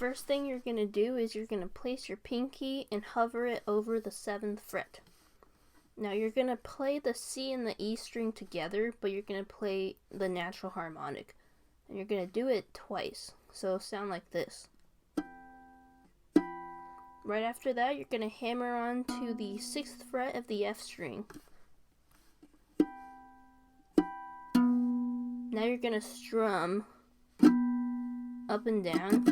first thing you're going to do is you're going to place your pinky and hover it over the 7th fret. Now you're going to play the C and the E string together, but you're going to play the natural harmonic. And you're going to do it twice, so it'll sound like this. Right after that, you're going to hammer on to the 6th fret of the F string. Now you're going to strum up and down.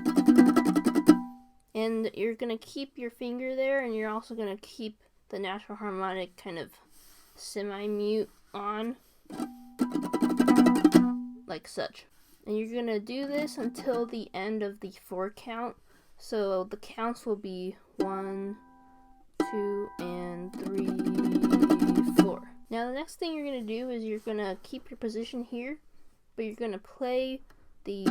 And you're going to keep your finger there, and you're also going to keep the natural harmonic kind of semi-mute on, like such. And you're going to do this until the end of the 4 count. So the counts will be 1, 2, and 3, 4. Now the next thing you're going to do is you're going to keep your position here, but you're going to play the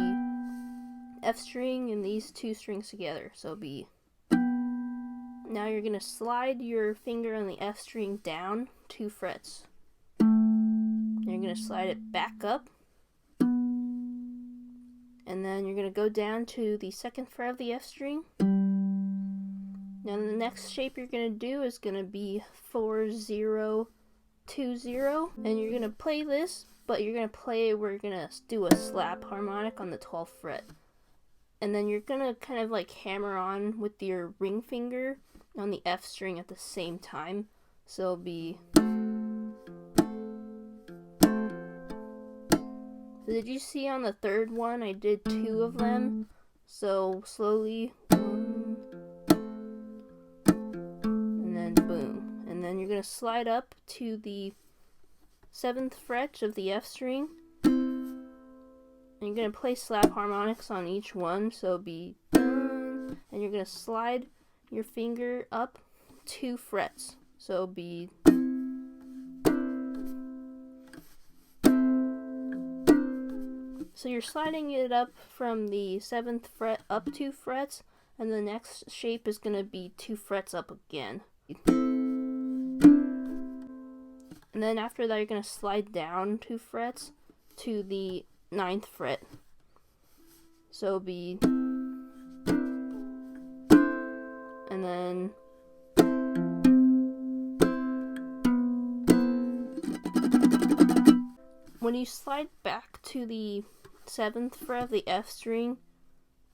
F string and these 2 strings together. So it'll be, now you're going to slide your finger on the F string down 2 frets. And you're going to slide it back up. And then you're going to go down to the 2nd fret of the F string. Now the next shape you're going to do is going to be 4, 0, 2, 0. And you're going to play this, but you're going to play where you're going to do a slap harmonic on the 12th fret. And then you're going to kind of like hammer on with your ring finger on the F string at the same time. So it'll be... Did you see on the 3rd one I did 2 of them? So slowly, 1, and then boom. And then you're going to slide up to the 7th fret of the F string. And you're going to play slap harmonics on each one. So it'll be dun, and you're going to slide your finger up 2 frets. So it'll be... So you're sliding it up from the 7th fret up 2 frets, and the next shape is going to be 2 frets up again. And then after that, you're going to slide down 2 frets to the 9th fret. So it'll be... And then... When you slide back to the 7th fret of the F string,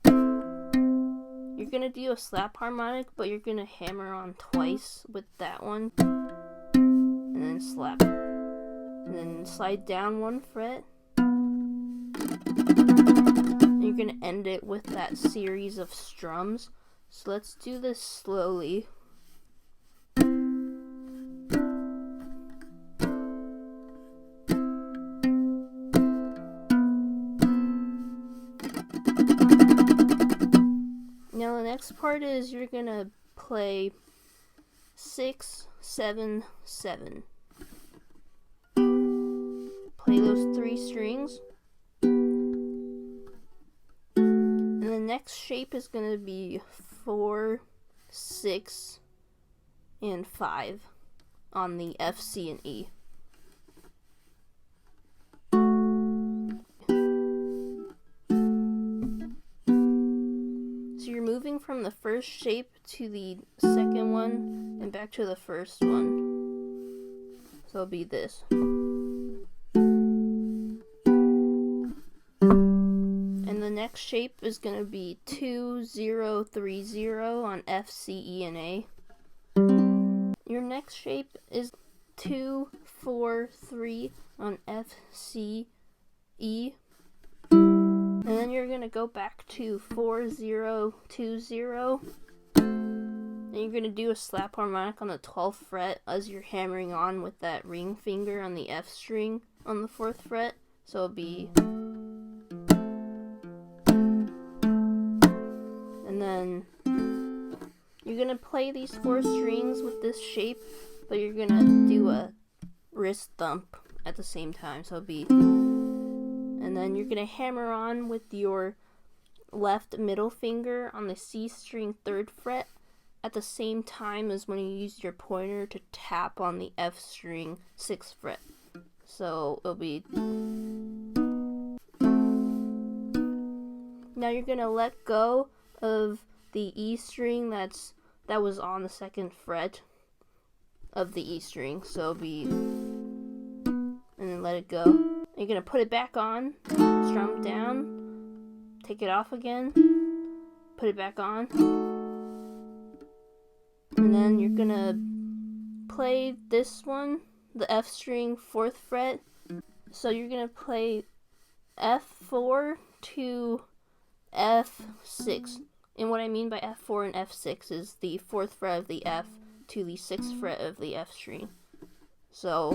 you're going to do a slap harmonic, but you're going to hammer on twice with that one, and then slap, and then slide down 1 fret, and you're going to end it with that series of strums. So let's do this slowly. Now the next part is you're gonna play 6, 7, 7. Play those 3 strings. And the next shape is gonna be 4, 6, and 5 on the F, C, and E. So you're moving from the first shape to the second one and back to the first one. So it'll be this. And the next shape is going to be 2, 0, 3, 0 on F, C, E, and A. Your next shape is 2, 4, 3 on F, C, E. And then you're going to go back to 4, 0, 2, 0. And you're going to do a slap harmonic on the 12th fret as you're hammering on with that ring finger on the F string on the 4th fret. So it'll be... And then you're going to play these 4 strings with this shape, but you're going to do a wrist thump at the same time. So it'll be... And then you're going to hammer on with your left middle finger on the C string 3rd fret at the same time as when you use your pointer to tap on the F string 6th fret. So it'll be... Now you're going to let go of the E string that was on the 2nd fret of the E string. So be, and then let it go. You're gonna put it back on, strum down, take it off again, put it back on, and then you're gonna play this one, the F string 4th fret. So you're gonna play F4 to F6. And what I mean by F4 and F6 is the 4th fret of the F to the 6th fret of the F string. So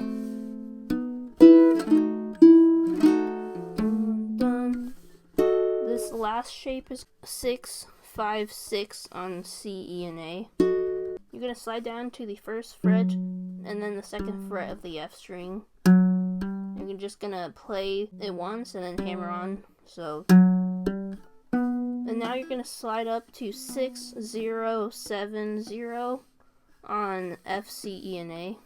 this last shape is 6, 5, 6 on C, E, and A. You're gonna slide down to the 1st fret and then the 2nd fret of the F string. You're just gonna play it once and then hammer on. So, and now you're gonna slide up to 6, 0, 7, 0 on F, C, E, and A.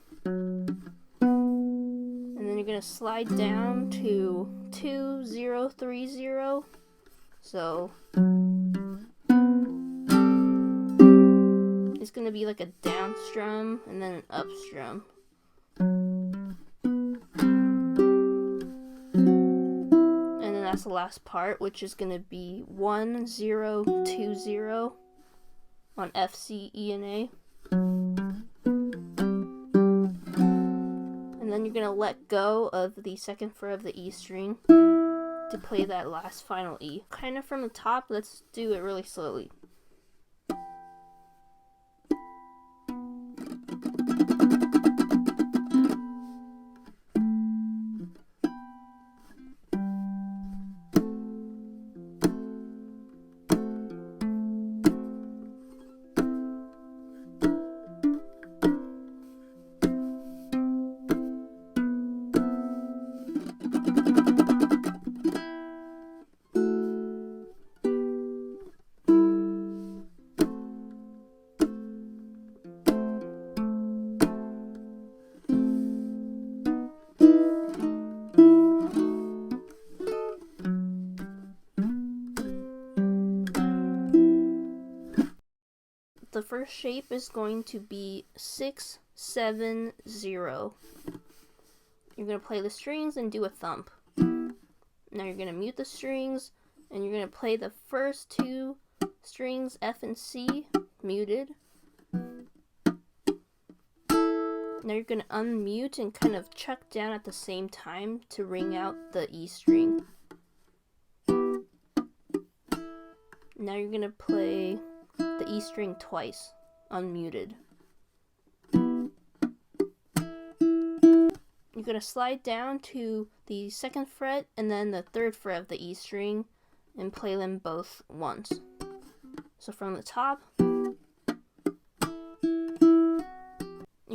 And then you're gonna slide down to 2, 0, 3, 0. So it's gonna be like a down strum and then an up strum. And then that's the last part, which is gonna be 1, 0, 2, 0 on F, C, E, and A. And then you're gonna let go of the 2nd fret of the E string to play that last final E. Kind of from the top, let's do it really slowly. The first shape is going to be 6, 7, 0. You're going to play the strings and do a thump. Now you're going to mute the strings and you're going to play the first 2 strings, F and C, muted. Now you're going to unmute and kind of chuck down at the same time to ring out the E string. Now you're going to play the E string twice, unmuted. You're going to slide down to the 2nd fret and then the 3rd fret of the E string and play them both once. So from the top, you're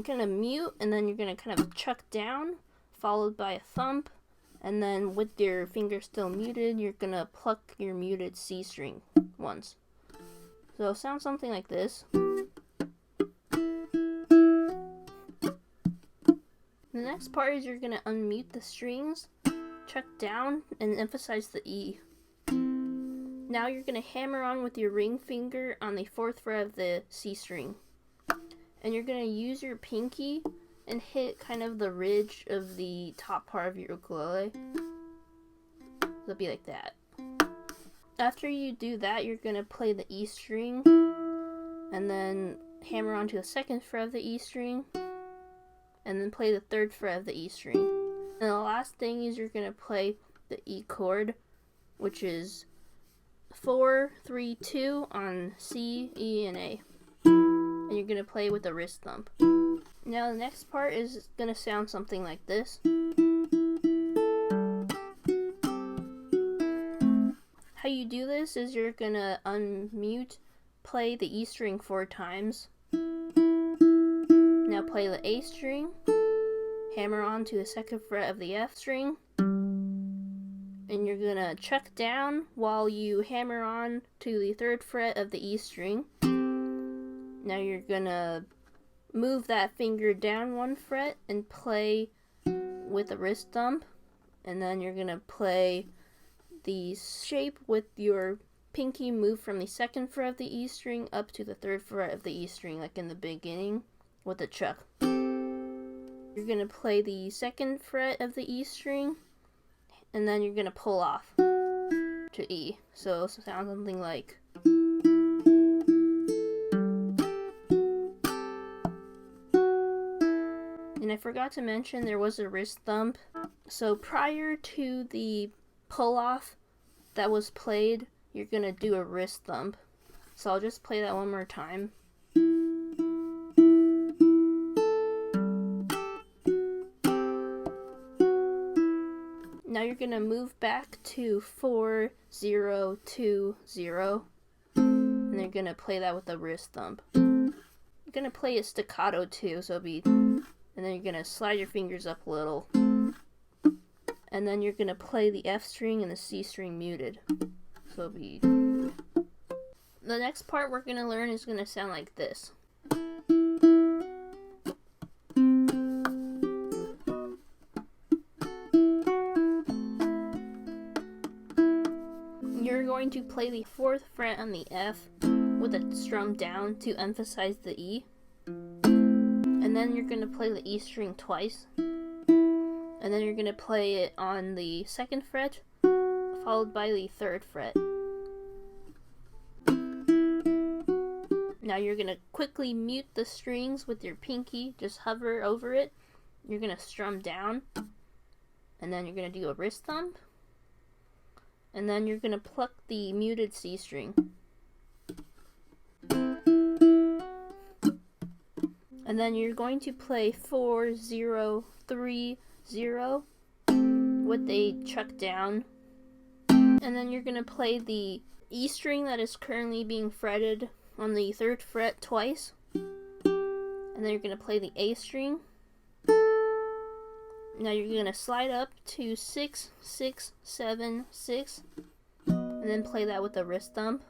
going to mute and then you're going to kind of chuck down, followed by a thump, and then with your finger still muted, you're going to pluck your muted C string once. So it'll sound something like this. The next part is you're going to unmute the strings, chuck down, and emphasize the E. Now you're going to hammer on with your ring finger on the 4th fret of the C string. And you're going to use your pinky and hit kind of the ridge of the top part of your ukulele. It'll be like that. After you do that, you're going to play the E string and then hammer onto the 2nd fret of the E string and then play the 3rd fret of the E string. And the last thing is you're going to play the E chord, which is 4, 3, 2 on C, E, and A. And you're going to play with the wrist thump. Now the next part is going to sound something like this. How you do this is you're going to unmute, play the E string 4 times. Now play the A string, hammer on to the 2nd fret of the F string, and you're going to chuck down while you hammer on to the 3rd fret of the E string. Now you're going to move that finger down 1 fret and play with a wrist thump, and then you're going to play the shape with your pinky move from the 2nd fret of the E string up to the 3rd fret of the E string, like in the beginning with the chuck. You're gonna play the 2nd fret of the E string, and then you're gonna pull off to E. So it'll sound something like. And I forgot to mention there was a wrist thump. So prior to the pull off that was played, you're gonna do a wrist thump. So I'll just play that one more time. Now you're gonna move back to 4, 0, 2, 0, and you're gonna play that with a wrist thump. You're gonna play it staccato too, so it'll be, and then you're gonna slide your fingers up a little, and then you're gonna play the F string and the C string muted. So it'll be. The next part we're gonna learn is gonna sound like this. You're going to play the 4th fret on the F with a strum down to emphasize the E. And then you're going to play the E string twice. And then you're going to play it on the 2nd fret, followed by the 3rd fret. Now you're going to quickly mute the strings with your pinky, just hover over it. You're going to strum down, and then you're going to do a wrist thump. And then you're going to pluck the muted C string. And then you're going to play 4, 0, 3, 0 with a chuck down. And then you're going to play the E string that is currently being fretted on the 3rd fret twice. And then you're going to play the A string. Now you're going to slide up to 6, 6, 7, 6, and then play that with a wrist thump.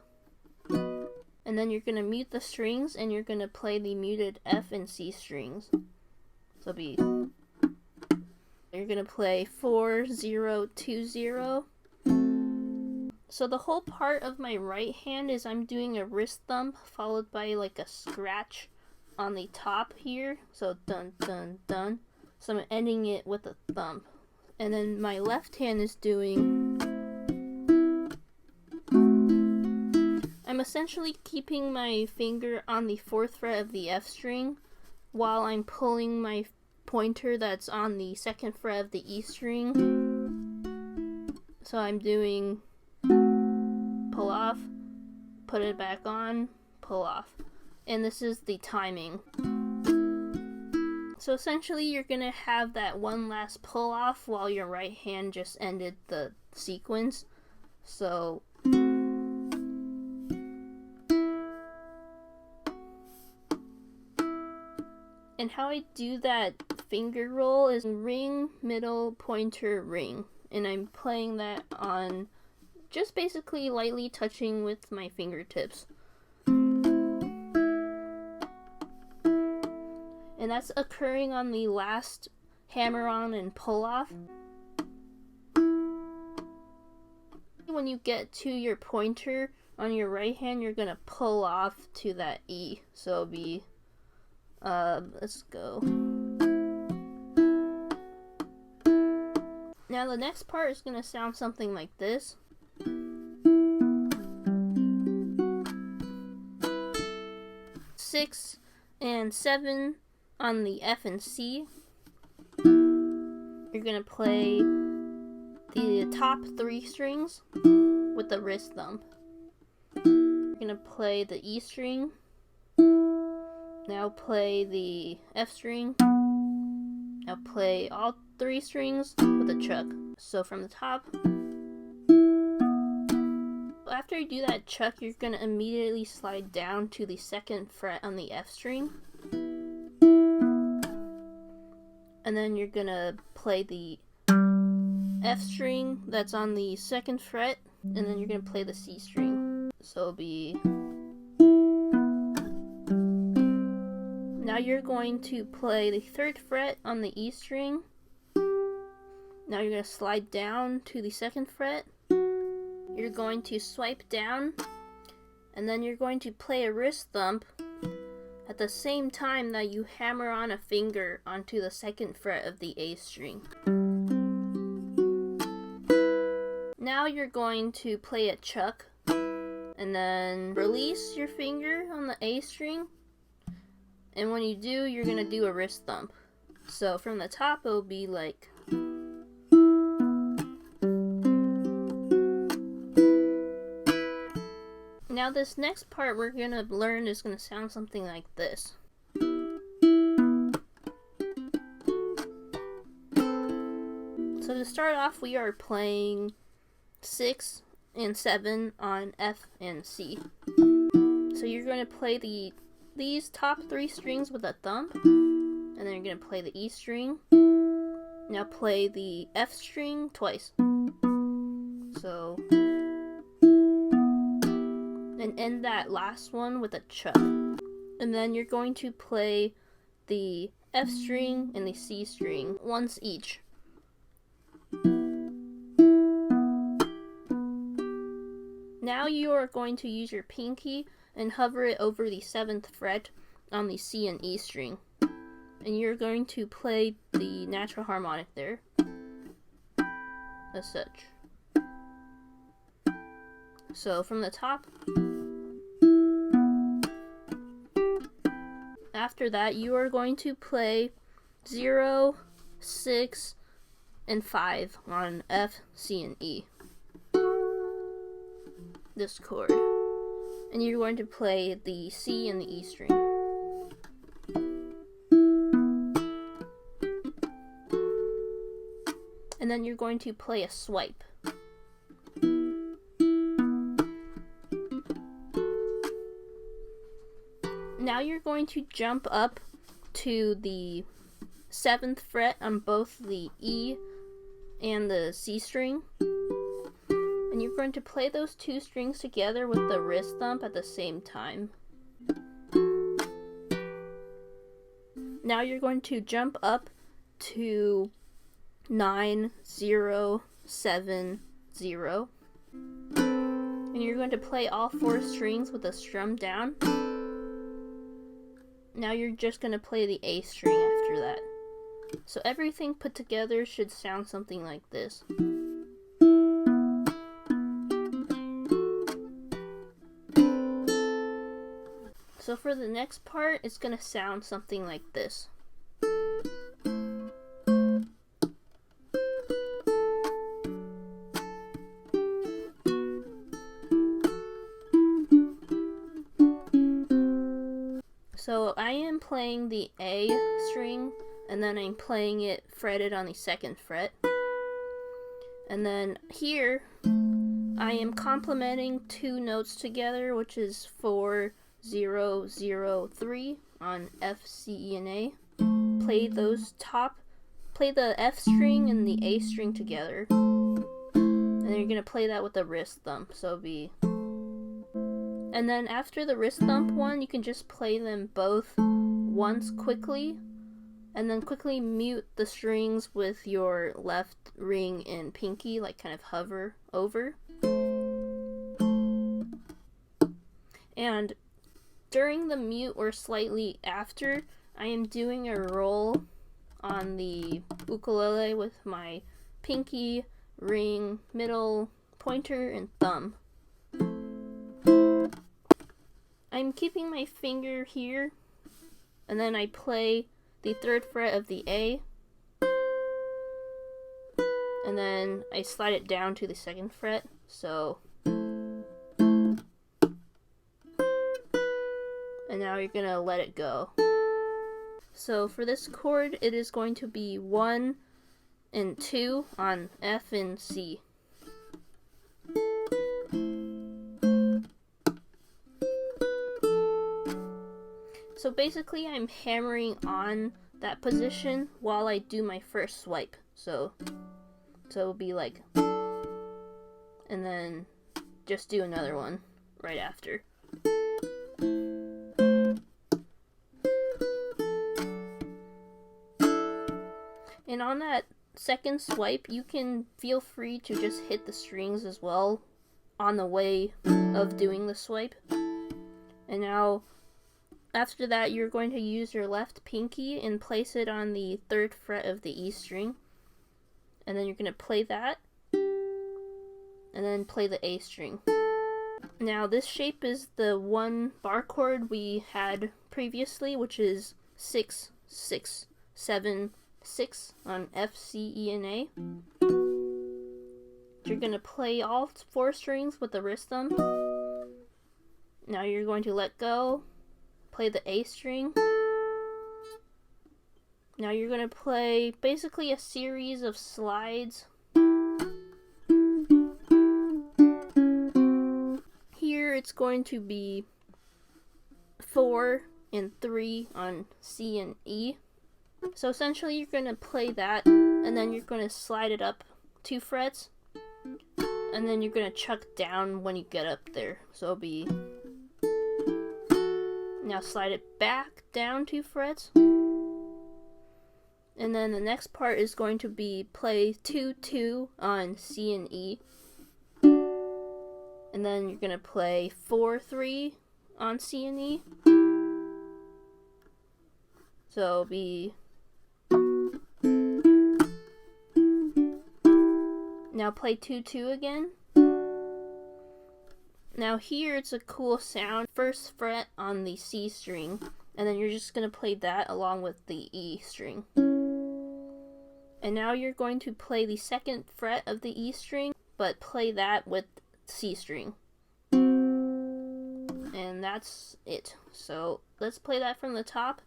And then you're going to mute the strings, and you're going to play the muted F and C strings. So you're going to play 4, 0, 2, 0. So the whole part of my right hand is I'm doing a wrist thump followed by like a scratch on the top here. So dun, dun, dun. So I'm ending it with a thump. And then my left hand is doing. I'm essentially keeping my finger on the 4th fret of the F string while I'm pulling my pointer that's on the 2nd fret of the E string. So I'm doing pull off, put it back on, pull off. And this is the timing. So essentially you're going to have that one last pull off while your right hand just ended the sequence. So and how I do that finger roll is ring, middle, pointer, ring. And I'm playing that on just basically lightly touching with my fingertips. And that's occurring on the last hammer on and pull off. When you get to your pointer on your right hand, you're gonna pull off to that E. So it'll be, let's go. Now the next part is gonna sound something like this. Six and 7 on the F and C. You're gonna play the top 3 strings with the wrist thump. You're gonna play the E string. Now play the F string. Now play all 3 strings with a chuck. So from the top. After you do that chuck, you're gonna immediately slide down to the 2nd fret on the F string. And then you're gonna play the F string that's on the 2nd fret, and then you're gonna play the C string. So it'll be. Now you're going to play the 3rd fret on the E string. Now you're gonna slide down to the 2nd fret. you're going to swipe down, and then you're going to play a wrist thump at the same time that you hammer on a finger onto the 2nd fret of the A string. Now you're going to play a chuck, and then release your finger on the A string, and when you do, you're going to do a wrist thump. So from the top, it'll be like... Now this next part we're going to learn is going to sound something like this. So to start off, we are playing 6 and 7 on F and C. So you're going to play these top 3 strings with a thump, and then you're going to play the E string. Now play the F string twice. So, and end that last one with a chuck. And then you're going to play the F string and the C string once each. Now you are going to use your pinky and hover it over the 7th fret on the C and E string. And you're going to play the natural harmonic there, as such. So from the top, after that you are going to play 0, 6, and 5 on F, C, and E. This chord. And you're going to play the C and the E string. And then you're going to play a swipe. Now you're going to jump up to the 7th fret on both the E and the C string. And you're going to play those 2 strings together with the wrist thump at the same time. Now you're going to jump up to 9, 0, 7, 0. And you're going to play all 4 strings with a strum down. Now you're just going to play the A string after that. So everything put together should sound something like this. So for the next part, it's going to sound something like this. So I am playing the A string, and then I'm playing it fretted on the 2nd fret. And then here, I am complementing 2 notes together, which is 4, 0, 0, 3 on F, C, E, and A. Play the F string and the A string together. And then you're going to play that with the wrist thump, so it'll be... And then after the wrist thump one, you can just play them both once quickly, and then quickly mute the strings with your left ring and pinky, like kind of hover over. And during the mute or slightly after, I am doing a roll on the ukulele with my pinky, ring, middle, pointer, and thumb. I'm keeping my finger here, and then I play the 3rd fret of the A, and then I slide it down to the 2nd fret, so... And now you're gonna let it go. So for this chord, it is going to be 1 and 2 on F and C. So basically I'm hammering on that position while I do my first swipe. So it'll be like, and then just do another one right after. And on that second swipe, you can feel free to just hit the strings as well on the way of doing the swipe. And now after that, you're going to use your left pinky and place it on the 3rd fret of the E string. And then you're going to play that. And then play the A string. Now this shape is the 1 bar chord we had previously, which is 6, 6, 7, 6 on F, C, E, and A. You're going to play all 4 strings with the wrist thumb. Now you're going to let go, play the A string. Now you're going to play basically a series of slides. Here it's going to be 4 and 3 on C and E. So essentially you're going to play that, and then you're going to slide it up 2 frets, and then you're going to chuck down when you get up there. So it'll be, now slide it back down 2 frets. And then the next part is going to be play 2, 2 on C and E. And then you're going to play 4, 3 on C and E. So it'll be, now play 2, 2 again. Now here it's a cool sound. 1st fret on the C string, and then you're just going to play that along with the E string. And now you're going to play the 2nd fret of the E string, but play that with C string. And that's it. So let's play that from the top.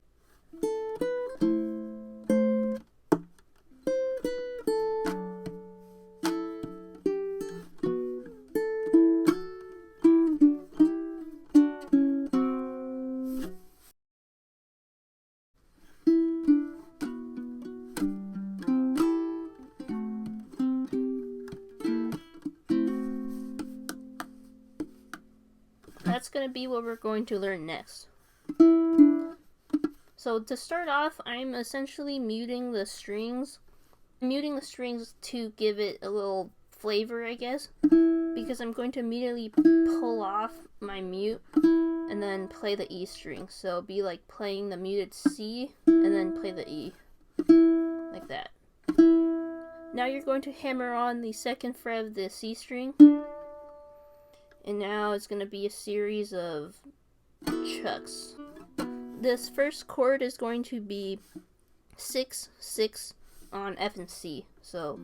That's going to be what we're going to learn next. So to start off, I'm essentially muting the strings. I'm muting the strings to give it a little flavor, I guess, because I'm going to immediately pull off my mute and then play the E string. So it'll be like playing the muted C and then play the E, like that. Now you're going to hammer on the 2nd fret of the C string. And now it's going to be a series of chucks. This first chord is going to be 6, 6 on F and C. So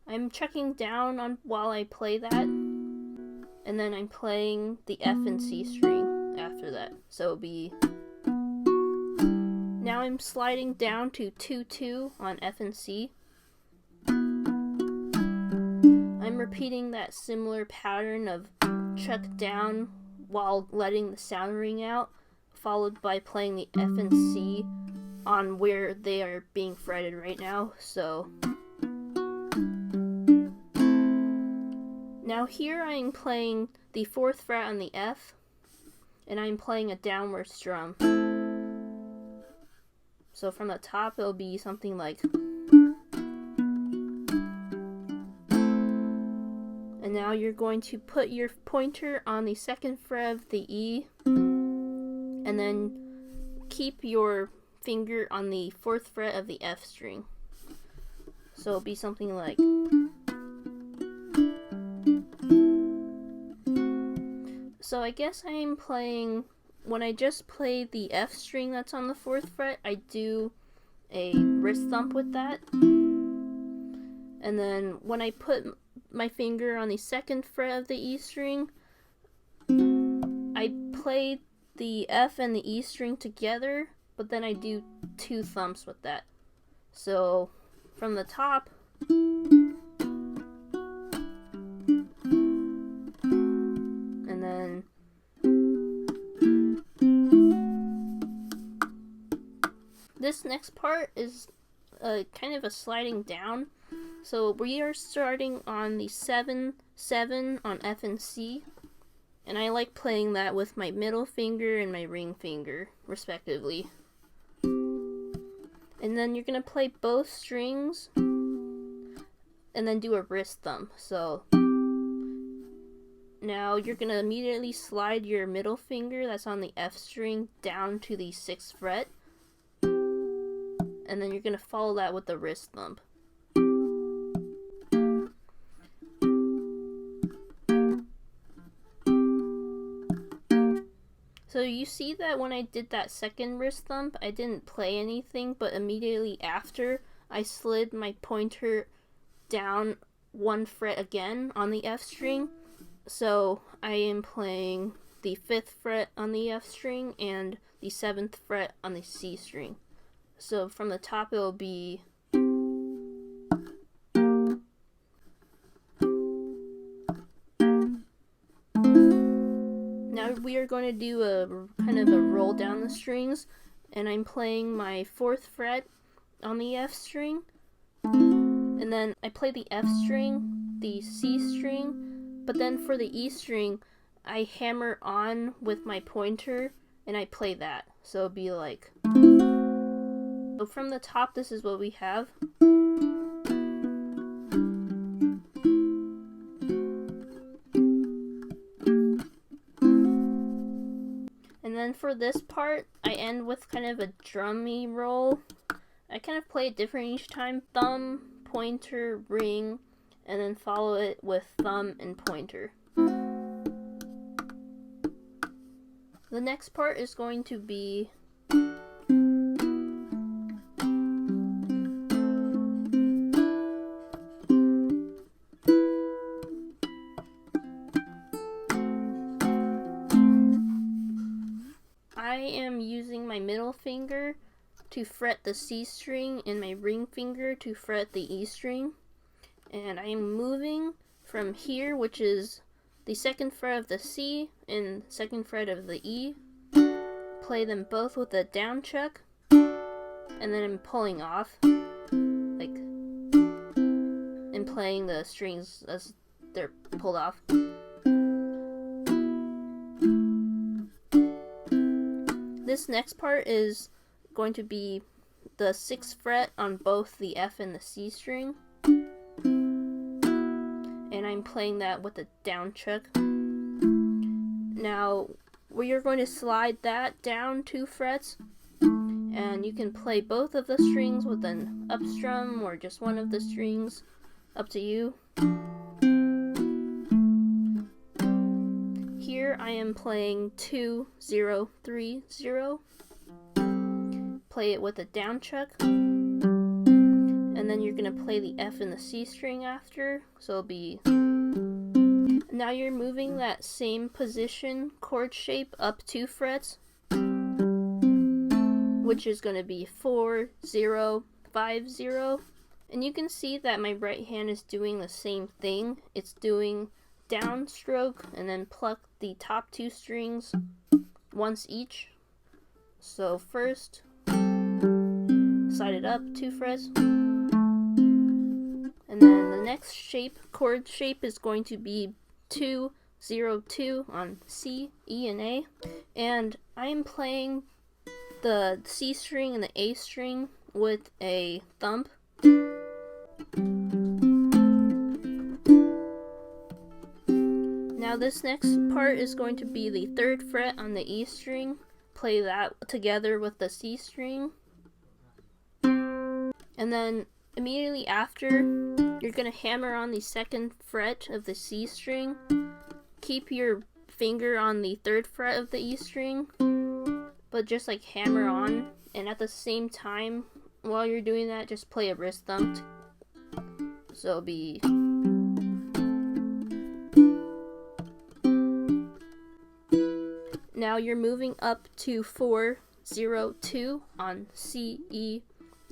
I'm chucking down on while I play that, and then I'm playing the F and C string after that. So it'll be, now I'm sliding down to 2, 2 on F and C. I'm repeating that similar pattern of chuck down while letting the sound ring out, followed by playing the F and C on where they are being fretted right now. So now here I'm playing the 4th fret on the F, and I'm playing a downward strum. So from the top it'll be something like, and now you're going to put your pointer on the 2nd fret of the E, and then keep your finger on the 4th fret of the F string. So it'll be something like, so I guess I'm playing, when I just play the F string that's on the 4th fret, I do a wrist thump with that. And then when I put my finger on the 2nd fret of the E string, I play the F and the E string together, but then I do 2 thumps with that. So from the top, and then this next part is kind of a sliding down. So we are starting on the 7, 7 on F and C, and I like playing that with my middle finger and my ring finger, respectively. And then you're going to play both strings, and then do a wrist thump. So Now you're going to immediately slide your middle finger that's on the F string down to the 6th fret. And then you're going to follow that with the wrist thump. So you see that when I did that second wrist thump, I didn't play anything, but immediately after, I slid my pointer down 1 fret again on the F string. So I am playing the 5th fret on the F string and the 7th fret on the C string. So from the top it will be now we are going to do a kind of a roll down the strings, and I'm playing my 4th fret on the F string, and then I play the F string, the C string, but then for the E string I hammer on with my pointer and I play that. So it'll be like, so from the top this is what we have. And then for this part, I end with kind of a drummy roll. I kind of play it different each time. Thumb, pointer, ring, and then follow it with thumb and pointer. The next part is going to be I am using my middle finger to fret the C string and my ring finger to fret the E string. And I am moving from here, which is the 2nd fret of the C and 2nd fret of the E. Play them both with a down chuck, and then I'm pulling off, like, and playing the strings as they're pulled off. This next part is going to be the 6th fret on both the F and the C string, and I'm playing that with a down chuck. Now we are going to slide that down 2 frets, and you can play both of the strings with an up strum or just one of the strings, up to you. Here I am playing 2 0 3 0. Play it with a down chuck, and then you're gonna play the F and the C string after, so it'll be. Now you're moving that same position chord shape up 2 frets, which is gonna be 4 0 5 0, and you can see that my right hand is doing the same thing. It's doing downstroke and then pluck the top 2 strings once each. So first, slide it up 2 frets, and then the next shape, chord shape, is going to be 2 0 2 on C, E, and A, and I am playing the C string and the A string with a thump. Now this next part is going to be the 3rd fret on the E string. Play that together with the C string. And then immediately after, you're going to hammer on the 2nd fret of the C string. Keep your finger on the 3rd fret of the E string, but just like hammer on, and at the same time while you're doing that, just play a wrist thump. So it'll be now you're moving up to 4 0 2 on C, E,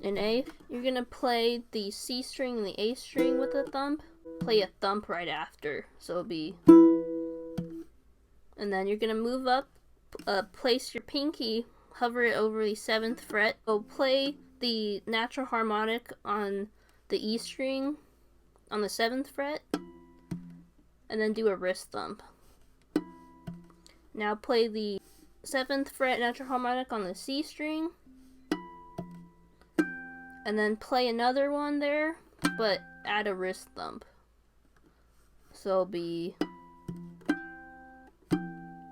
and A. You're gonna play the C string and the A string with a thump. Play a thump right after, so it'll be, and then you're gonna move up, place your pinky, hover it over the 7th fret. So play the natural harmonic on the E string on the 7th fret, and then do a wrist thump. Now play the 7th fret natural harmonic on the C string, and then play another one there, but add a wrist thump. So it'll be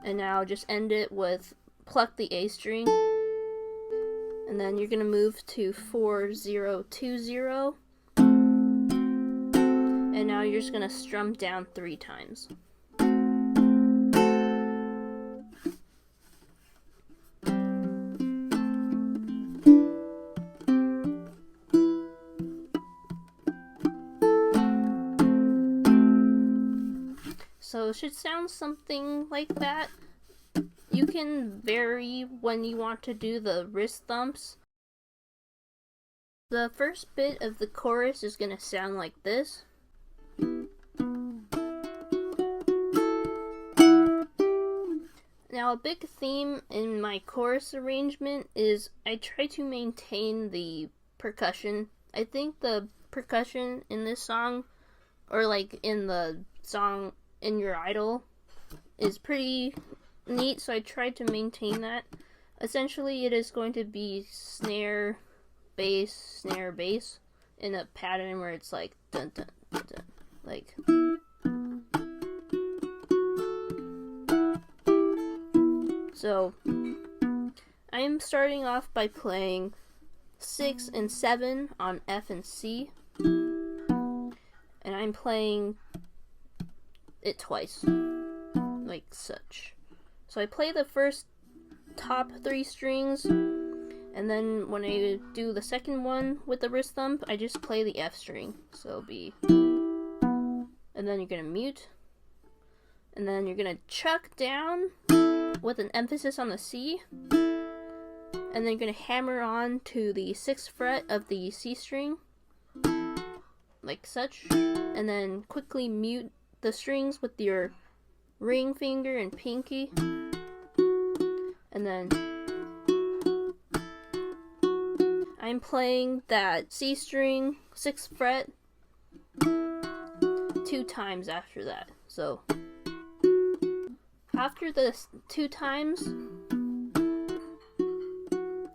And now just end it with pluck the A string. And then you're gonna move to 4-0-2-0. And now you're just gonna strum down 3 times. So it should sound something like that. You can vary when you want to do the wrist thumps. The first bit of the chorus is going to sound like this. Now a big theme in my chorus arrangement is I try to maintain the percussion. I think the percussion in this song, or like in the song In Your Idol, is pretty neat, so I tried to maintain that. Essentially it is going to be snare, bass, in a pattern where it's like dun dun dun, dun, like. So I am starting off by playing 6 and 7 on F and C, and I'm playing it twice, like such. So I play the first top 3 strings, and then when I do the second one with the wrist thump, I just play the F string. So it'll be, and then you're gonna mute, and then you're gonna chuck down with an emphasis on the C, and then you're gonna hammer on to the 6th fret of the C string, like such, and then quickly mute the strings with your ring finger and pinky, and then I'm playing that C string 6th fret 2 times after that. So after the 2 times,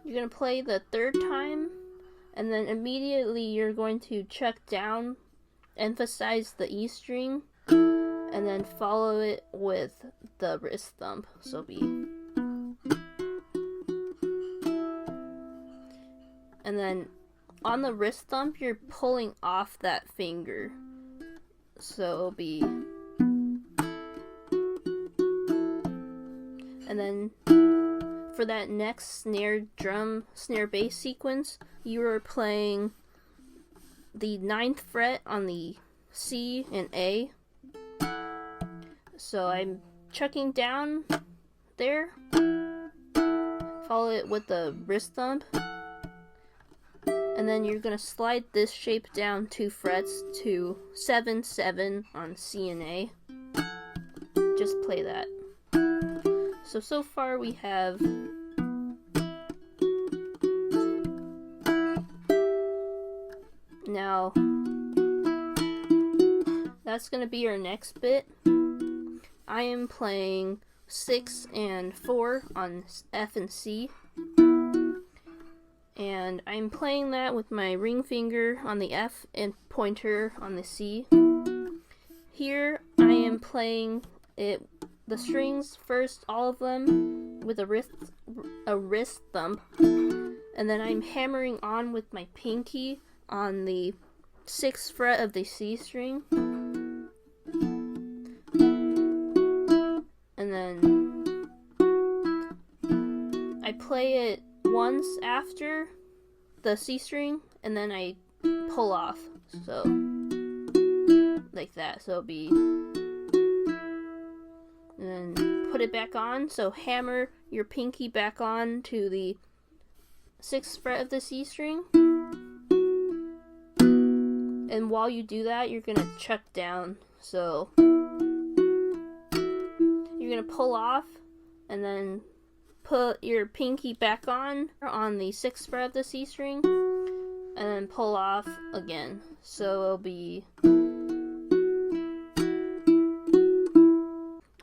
you're going to play the 3rd time, and then immediately you're going to chuck down, emphasize the E string, and then follow it with the wrist thump. So be, and then on the wrist thump you're pulling off that finger, so it'll be, and then for that next snare bass sequence, you are playing the 9th fret on the C and A. So I'm chucking down there, follow it with the wrist thump, and then you're going to slide this shape down 2 frets to 7-7 on C and A. Just play that. So far we have now, that's going to be our next bit. I am playing 6 and 4 on F and C, and I'm playing that with my ring finger on the F and pointer on the C. Here I am playing it, the strings first, all of them, with a wrist thump, and then I'm hammering on with my pinky on the 6th fret of the C string. And then I play it once after the C string, and then I pull off, so like that. So it'll be, and then put it back on. So hammer your pinky back on to the 6th fret of the C string, and while you do that, you're gonna chuck down. So you're gonna pull off, and then put your pinky back on the 6th fret of the C string, and then pull off again. So it'll be,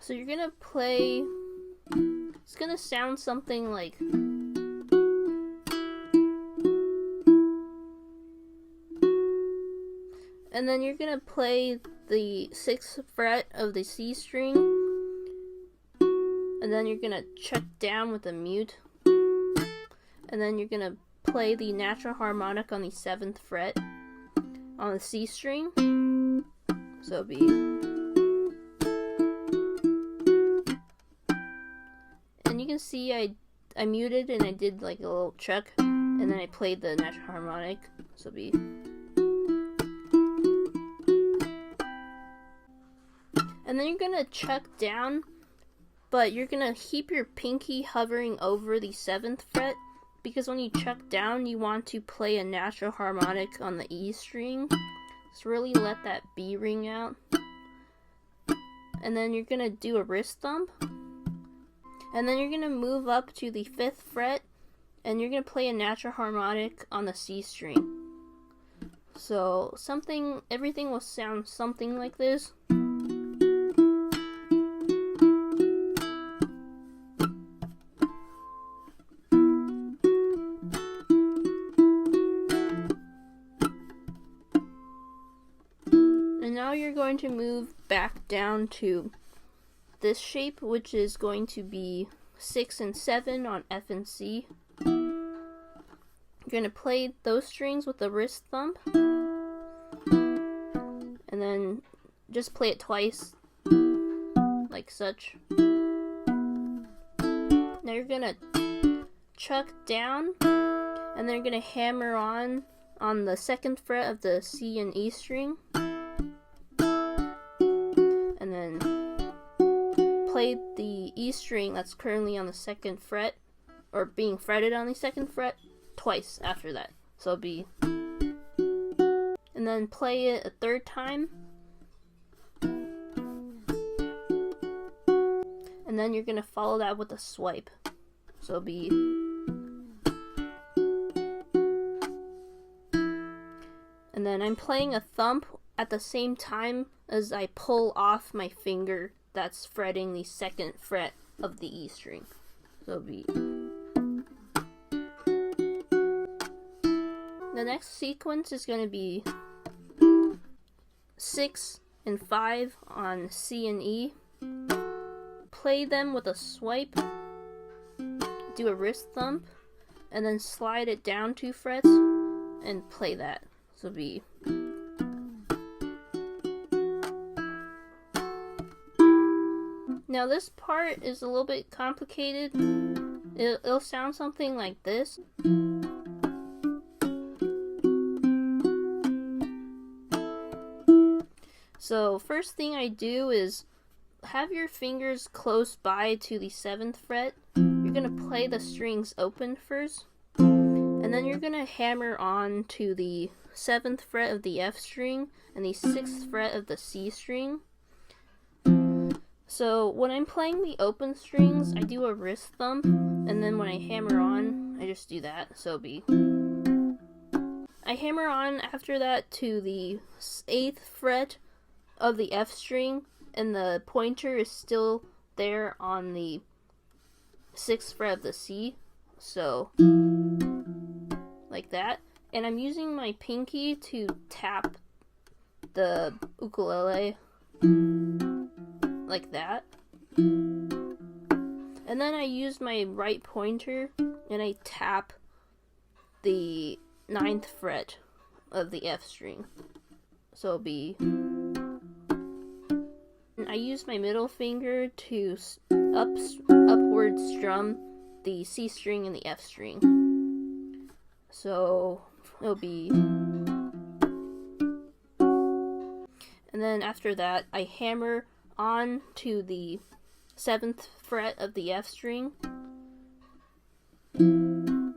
so you're gonna play, it's gonna sound something like, and then you're gonna play the 6th fret of the C string, and then you're gonna chuck down with a mute, and then you're gonna play the natural harmonic on the 7th fret on the C string. So it'll be, and you can see I muted and I did like a little chuck, and then I played the natural harmonic. So it'll be, and then you're gonna chuck down, but you're gonna keep your pinky hovering over the 7th fret, because when you chuck down, you want to play a natural harmonic on the E string. Just really let that B ring out. And then you're gonna do a wrist thump. And then you're gonna move up to the 5th fret, and you're gonna play a natural harmonic on the C string. So everything will sound something like this. And now you're going to move back down to this shape, which is going to be 6 and 7 on F and C. You're going to play those strings with the wrist thump, and then just play it twice, like such. Now you're going to chuck down, and then you're going to hammer on the 2nd fret of the C and E string. And then play the E string that's currently on the 2nd fret, or being fretted on the 2nd fret, twice after that. So it'll be, and then play it a 3rd time, and then you're gonna follow that with a swipe. So it'll be, and then I'm playing a thump at the same time as I pull off my finger that's fretting the 2nd fret of the E string. So it'll be, the next sequence is going to be 6 and 5 on C and E. Play them with a swipe, do a wrist thump, and then slide it down 2 frets and play that. So it'll be, now this part is a little bit complicated. It'll sound something like this. So first thing I do is have your fingers close by to the 7th fret. You're going to play the strings open first, and then you're going to hammer on to the 7th fret of the F string and the 6th fret of the C string. So when I'm playing the open strings, I do a wrist thump, and then when I hammer on, I just do that. So it'll be, I hammer on after that to the 8th fret of the F string, and the pointer is still there on the 6th fret of the C. So like that. And I'm using my pinky to tap the ukulele like that. And then I use my right pointer and I tap the 9th fret of the F string. So it'll be, I use my middle finger to upward strum the C string and the F string. So it'll be, and then after that I hammer on to the 7th fret of the F string, and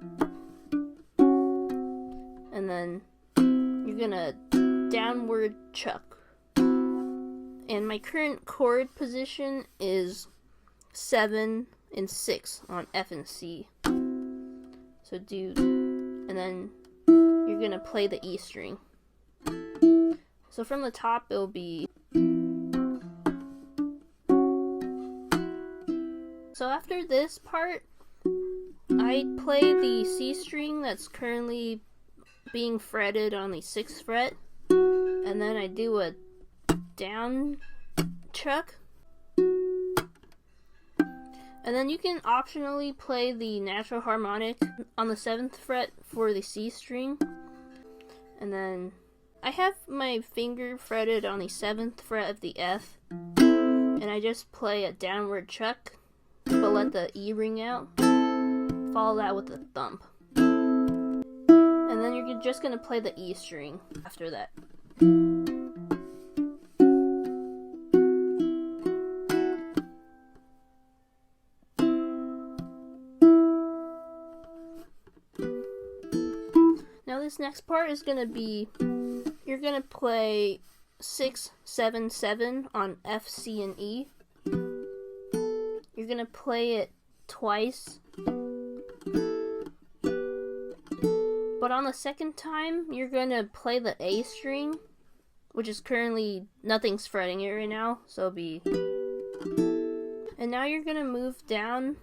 then you're gonna downward chuck. And my current chord position is 7 and 6 on F and C. So do, and then you're gonna play the E string. So from the top it'll be, so after this part, I play the C string that's currently being fretted on the 6th fret, and then I do a down chuck, And then you can optionally play the natural harmonic on the 7th fret for the C string. And then I have my finger fretted on the 7th fret of the F, and I just play a downward chuck, but let the E ring out. Follow that with a thump. And then you're just going to play the E string after that. Now this next part is going to be, you're going to play 6, 7, 7 on F, C, and E. You're going to play it twice. But on the second time, you're going to play the A string, which is currently, nothing's fretting it right now, so it'll be. And now you're going to move down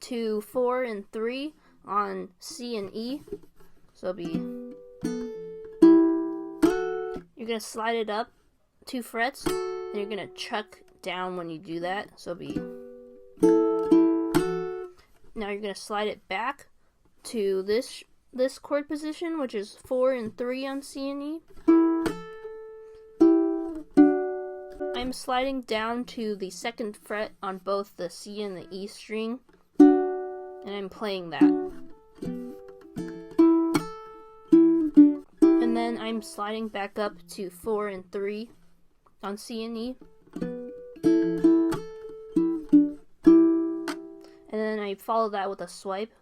to 4 and 3 on C and E. So it'll be. You're going to slide it up 2 frets, and you're going to chuck down when you do that. So it'll be. Now you're going to slide it back to this chord position, which is 4 and 3 on C and E. I'm sliding down to the 2nd fret on both the C and the E string, and I'm playing that. And then I'm sliding back up to 4 and 3 on C and E. And then I follow that with a swipe.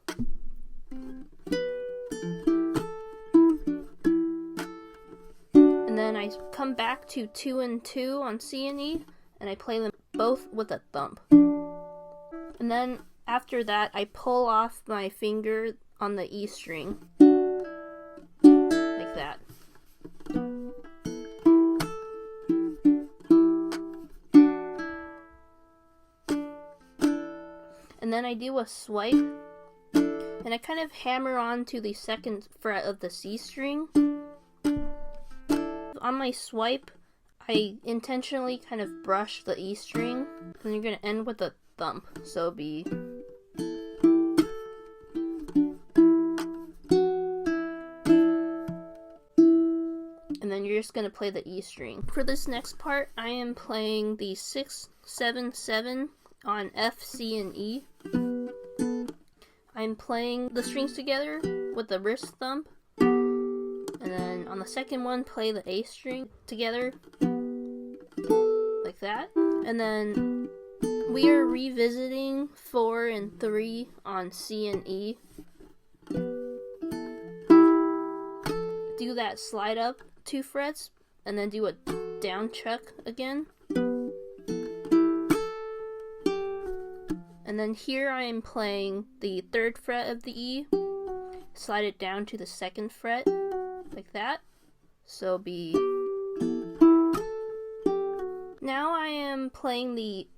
And then I come back to 2 and 2 on C and E, and I play them both with a thump. And then after that, I pull off my finger on the E string, like that. And then I do a swipe, and I kind of hammer on to the 2nd fret of the C string. On my swipe, I intentionally kind of brush the E string, and you're going to end with a thump, so it'll be. And then you're just going to play the E string. For this next part, I am playing the 6, 7, 7 on F, C, and E. I'm playing the strings together with the wrist thump. And then on the second one, play the A string together, like that. And then we are revisiting 4 and 3 on C and E. Do that slide up 2 frets, and then do a down chuck again. And then here I am playing the 3rd fret of the E, slide it down to the 2nd fret, like that. So be. Now I am playing the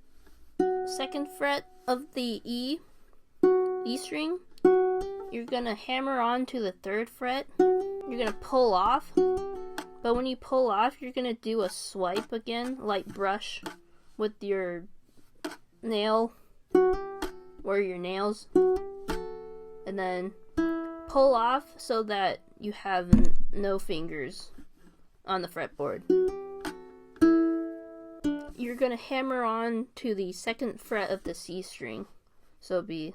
2nd fret of the E string. You're gonna hammer on to the 3rd fret. You're gonna pull off, but when you pull off, you're gonna do a swipe again, light brush with your nail or your nails, and then pull off so that you have no fingers on the fretboard. You're gonna hammer on to the 2nd fret of the C string, so it'll be.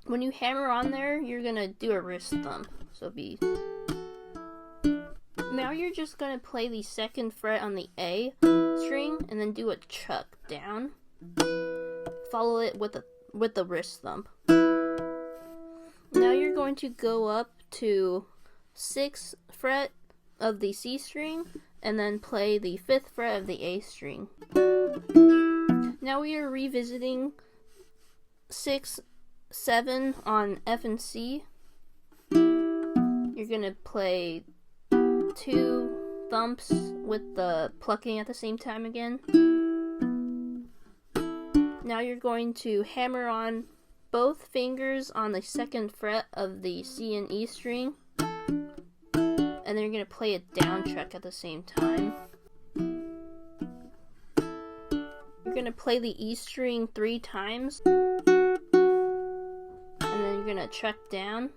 When you hammer on there, you're gonna do a wrist thump, so it'll be. Now you're just gonna play the 2nd fret on the A string and then do a chuck down. Follow it with the wrist thump. Now you're going to go up to 6th fret of the C string and then play the 5th fret of the A string. Now we are revisiting 6, 7 on F and C. You're gonna play 2 thumps with the plucking at the same time again. Now you're going to hammer on both fingers on the 2nd fret of the C and E string, and then you're going to play a down chuck at the same time. And gonna play the E string 3 times, and then you're gonna check down,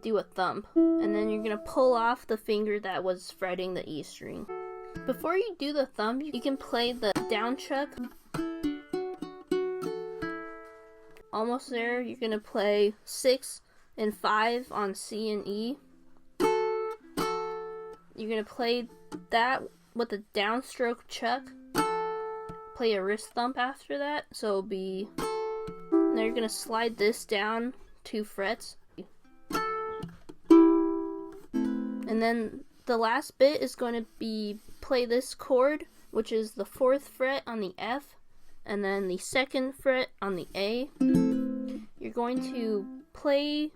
do a thump, and then you're gonna pull off the finger that was fretting the E string. Before you do the thump, you can play the down chuck. Almost there. You're gonna play 6 and 5 on C and E. You're gonna play that with a downstroke chuck. Play a wrist thump after that, so it'll be. Now you're gonna slide this down 2 frets, and then the last bit is going to be play this chord, which is the 4th fret on the F, and then the 2nd fret on the A. You're going to play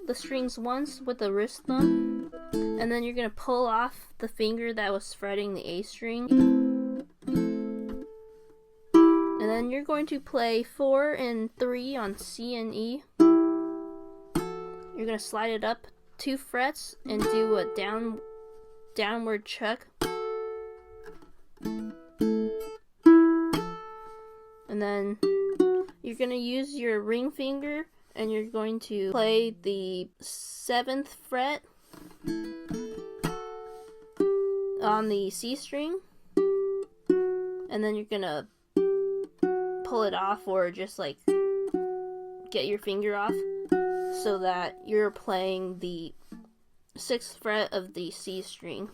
the strings once with a wrist thump, and then you're going to pull off the finger that was fretting the A string. And then you're going to play 4 and 3 on C and E. You're going to slide it up 2 frets and do a downward chuck. And then you're going to use your ring finger and you're going to play the 7th fret on the C string. And then you're going to pull it off, or just like get your finger off, so that you're playing the 6th fret of the C string.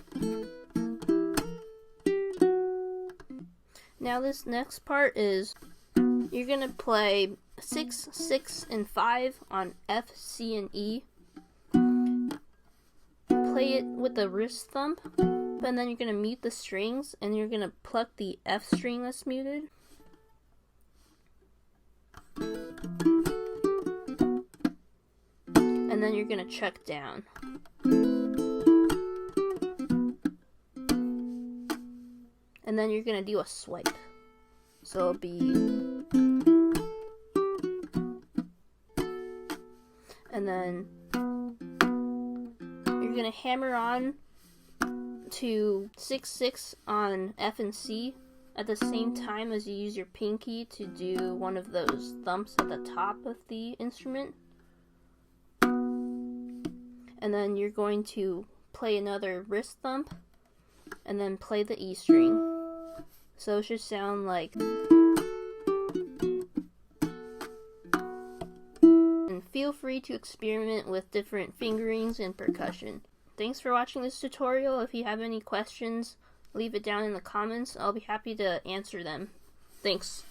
Now this next part is you're gonna play 6, 6, and 5 on F, C, and E. Play it with a wrist thump, and then you're gonna mute the strings, and you're gonna pluck the F string that's muted. And then you're gonna check down. And then you're gonna do a swipe. So it'll be, and then you're gonna hammer on to 6, 6 on F and C at the same time as you use your pinky to do one of those thumps at the top of the instrument. And then you're going to play another wrist thump and then play the E string. So it should sound like. And feel free to experiment with different fingerings and percussion. Thanks for watching this tutorial. If you have any questions, leave it down in the comments. I'll be happy to answer them. Thanks.